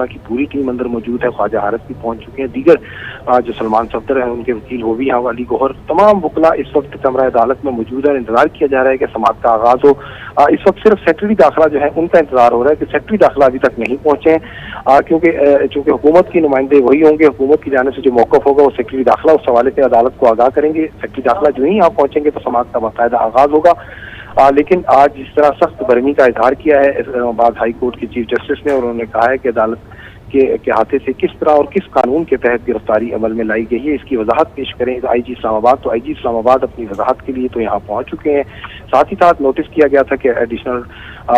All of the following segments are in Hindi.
की पूरी टीम अंदर मौजूद है। ख्वाजा हारिस भी पहुंच चुके हैं, दीगर जो सलमान सफदर है उनके वकील वो भी यहाँ, अली गौहर, तमाम वकला इस वक्त कमरा अदालत में मौजूद है। इंतजार किया जा रहा है कि समाअत का आगाज हो। इस वक्त सिर्फ सेक्रेटरी दाखिला जो है उनका इंतजार हो रहा है कि सेक्रेटरी दाखिला अभी तक नहीं पहुंचे हैं, क्योंकि चूंकि हुकूमत की नुमाइंदे वही होंगे। हुकूमत की जाने से जो मौकफ होगा वो सेक्रेटरी दाखिला उस हवाले से अदालत को आगाह करेंगे। सेक्रेटरी दाखिला जो ही यहाँ पहुंचेंगे तो समाअत का बाकायदा आगाज होगा। लेकिन आज जिस तरह सख्त बरहमी का इजहार किया है इस्लामाबाद हाई कोर्ट के चीफ जस्टिस ने, और उन्होंने कहा है कि अदालत के हाथे से किस तरह और किस कानून के तहत गिरफ्तारी अमल में लाई गई है, इसकी वजाहत पेश करें आईजी इस्लामाबाद। तो आईजी इस्लामाबाद अपनी वजाहत के लिए तो यहाँ पहुंच चुके हैं। साथ ही साथ नोटिस किया गया था कि एडिशनल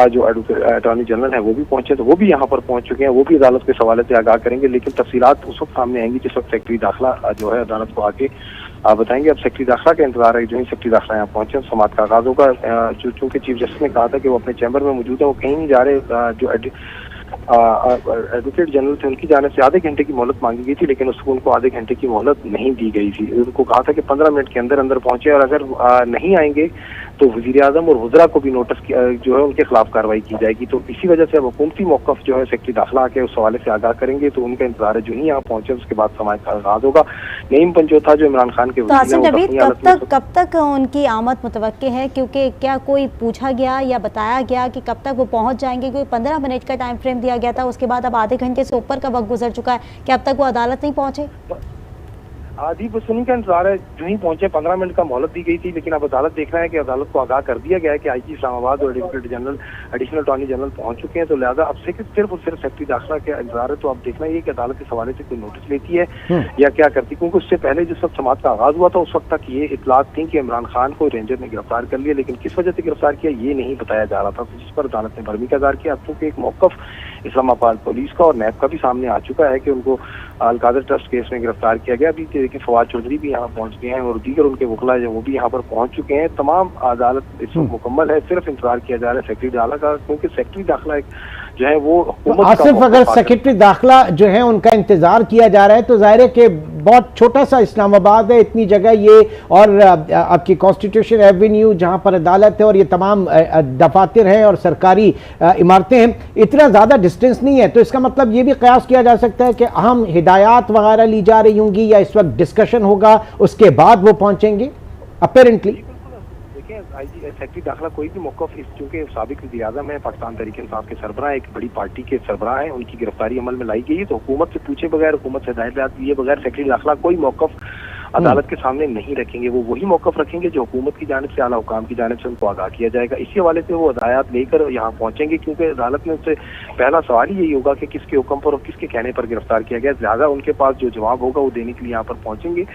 जो अटॉर्नी जनरल है वो भी पहुंचे, तो वो भी यहाँ पर पहुंच चुके हैं। वो भी अदालत के हवाले से आगाह करेंगे, लेकिन तफसीलात उस वक्त सामने आएंगी जिस वक्त सेक्रेटरी दाखिला जो है अदालत को आके बताएंगे। अब सेक्रेटरी दाखिला का इंतजार है, जो ही सेक्रेटरी दाखिला यहाँ पहुंचे समाअत का आगाज होगा। चूंकि चीफ जस्टिस ने कहा था कि वो अपने चैम्बर में मौजूद है, वो कहीं नहीं जा रहे। जो एडवोकेट जनरल थे उनकी जाने से आधे घंटे की मोहलत मांगी गई थी, लेकिन उसको उनको आधे घंटे की मोहलत नहीं दी गई थी। उनको कहा था कि 15 मिनट के अंदर अंदर पहुंचे, और अगर नहीं आएंगे तो वजीर आजम और वज़रा को भी नोटिस जो है उनके खिलाफ कार्रवाई की जाएगी। तो इसी वजह से अब हुकूमती मौक़िफ़ जो है सेक्रेटरी दाखिला आके उस हवाले से आगाह करेंगे। तो उनका इंतजार है, जो ही यहाँ पहुंचे उसके बाद समाअत का आगाज होगा। नईम पंजोथा जो इमरान खान के कब तक उनकी आमद मुतवक्के है, क्योंकि क्या कोई पूछा गया या बताया गया कि कब तक वो पहुंच जाएंगे? कोई 15 मिनट का टाइम फ्रेम दिया गया था, उसके बाद अब आधे घंटे से ऊपर का वक्त गुजर चुका है, कि अब तक वो अदालत नहीं पहुंचे? आधी बसुनी का इंतजार है, जो ही पहुंचे 15 मिनट का मोहलत दी गई थी, लेकिन अब अदालत देखना है कि अदालत को आगाह कर दिया गया है कि आईजी इस्लामाबाद और advocate general additional attorney general पहुंच चुके हैं। तो लिहाजा अब से सिर्फ और सिर्फ सेक्रेटरी दाखिला का इंतजार है। तो अब देखना ये कि अदालत इस हवाले से कोई नोटिस लेती है या क्या करती, क्योंकि उससे पहले जिस वक्त समाअत का आगाज हुआ था उस वक्त तक ये इतलात थी कि इमरान खान को रेंजर ने गिरफ्तार कर लिया, लेकिन किस वजह से गिरफ्तार किया ये नहीं बताया जा रहा था, जिस पर अदालत ने बरहमी का इजहार किया। अब चूंकि एक मौक़िफ़ इस्लामाबाद पुलिस का और नैब का भी सामने आ चुका है कि उनको अलकादर ट्रस्ट केस में गिरफ्तार किया गया। अभी देखिए फवाद चौधरी भी यहाँ पहुंच गए हैं और दीगर उनके वकला जो वो भी यहाँ पर पहुंच चुके हैं। तमाम अदालत इस वक्त मुकम्मल है, सिर्फ इंतजार किया जा रहा है सेक्रेटरी दाखिला का, क्योंकि सेक्रेटरी दाखिला जो है वो आसिफ, अगर सेक्रेटरी दाखिला जो है उनका इंतजार किया जा रहा है तो जाहिर है कि बहुत छोटा सा इस्लामाबाद है, इतनी जगह ये, और आपकी कॉन्स्टिट्यूशन एवेन्यू जहां पर अदालत है और ये तमाम दफातर हैं और सरकारी इमारतें हैं, इतना ज़्यादा डिस्टेंस नहीं है। तो इसका मतलब ये भी कयास किया जा सकता है कि अहम हिदायत वगैरह ली जा रही होंगी या इस वक्त डिस्कशन होगा, उसके बाद वो पहुंचेंगे अपेरेंटली। सेक्रेटरी दाखिला कोई भी मौक़िफ़, चूंकि साबिक़ वज़ीर आज़म है, पाकिस्तान तहरीक इंसाफ के सरबराह, एक बड़ी पार्टी के सरबराह हैं, उनकी गिरफ्तारी अमल में लाई गई है, तो हुकूमत से पूछे बगैर, हुकूमत से हिदायत दिए बगैर सेक्रेटरी दाखिला कोई मौक़िफ़ अदालत के सामने नहीं रखेंगे। वो वही मौक़िफ़ रखेंगे जो हुकूमत की जानिब से, आला हुकाम की जानिब से उनको आगाह किया जाएगा। इसी हवाले से वो हिदायत लेकर यहाँ पहुंचेंगे, क्योंकि अदालत में उससे पहला सवाल ही यही होगा कि किसके हुक्म पर और किसके कहने पर गिरफ्तार किया गया। लिहाजा उनके पास जो जवाब होगा वो देने के लिए यहाँ पर पहुंचेंगे।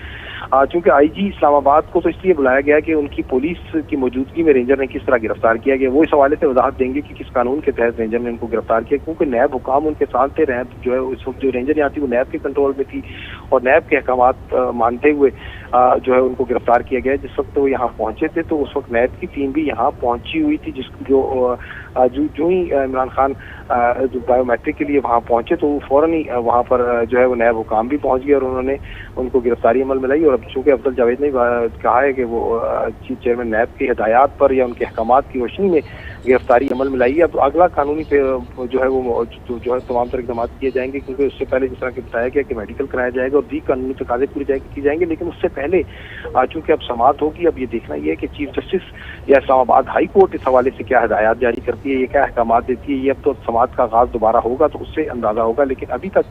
चूंकि आईजी इस्लामाबाद को तो इसलिए बुलाया गया कि उनकी पुलिस की मौजूदगी में रेंजर ने किस तरह गिरफ्तार किया गया, वो इस हवाले से वजाहत देंगे कि किस कानून के तहत रेंजर ने उनको गिरफ्तार किया, क्योंकि नैब हुकाम उनके साथ थे। नैब जो है उस वक्त जो रेंजर यहाँ थी वो नैब के कंट्रोल में थी और नैब के अहकामात मानते हुए जो है उनको गिरफ्तार किया गया। जिस वक्त वो यहाँ पहुंचे थे तो उस वक्त नैब की टीम भी यहाँ पहुंची हुई थी, जो ही इमरान खान जो बायोमेट्रिक के लिए वहाँ पहुंचे तो फौरन ही वहाँ पर जो है वो नैब हुकाम भी पहुंच गए और उन्होंने उनको गिरफ्तारी अमल में लाई। और अब चूंकि अफजल जावेद ने कहा है कि वो चीफ चेयरमैन नैब की हिदायत पर या उनके अहकामात की रोशनी में गिरफ्तारी अमल में लाई है। अब अगला कानूनी पे जो है वो जो है तमाम तरह इक़दाम किए जाएंगे, क्योंकि उससे पहले जिस तरह के बताया गया कि मेडिकल कराया जाएगा और दी कानूनी तकाज़े पूरे की जाएंगे। लेकिन उससे पहले चूंकि अब समाअत होगी, अब ये देखना ये है कि चीफ जस्टिस या इस्लामाबाद हाई कोर्ट इस हवाले से क्या हिदायत जारी करती है, ये क्या अहकाम देती है। ये अब तो समाअत का आगाज दोबारा होगा तो उससे अंदाजा होगा, लेकिन अभी तक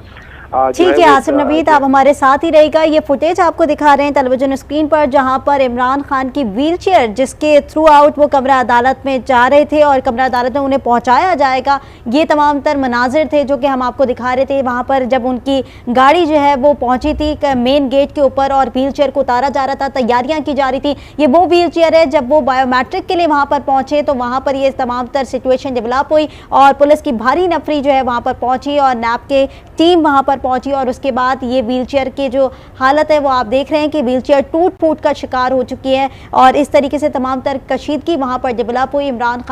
ठीक है। आसिफ नवीद आप हमारे साथ ही रहेगा। ये फुटेज आपको दिखा रहे हैं टेलीविजन स्क्रीन पर, जहां पर इमरान खान की व्हील चेयर जिसके थ्रू आउट वो कमरा अदालत में जा रहे थे और कमरा अदालत में उन्हें पहुंचाया जाएगा, ये तमाम तर मनाजिर थे जो कि हम आपको दिखा रहे थे। वहां पर जब उनकी गाड़ी जो है वो पहुंची थी मेन गेट के ऊपर और व्हील चेयर को उतारा जा रहा था, तैयारियां की जा रही थी। ये वो व्हील चेयर है, जब वो बायोमेट्रिक के लिए वहां पर पहुंचे तो वहां पर ये तमाम तर सिचुएशन डेवलप हुई और पुलिस की भारी नफरी जो है वहां पर पहुंची और नैब के टीम वहां पर पहुंची और उसके बाद ये व्हीलचेयर की जो हालत है वो आप देख रहे हैं कि व्हीलचेयर टूट फूट का शिकार हो चुकी है और इस तरीके से तमाम तर कशीदगी वहां पर डेवलप हुई। इमरान खान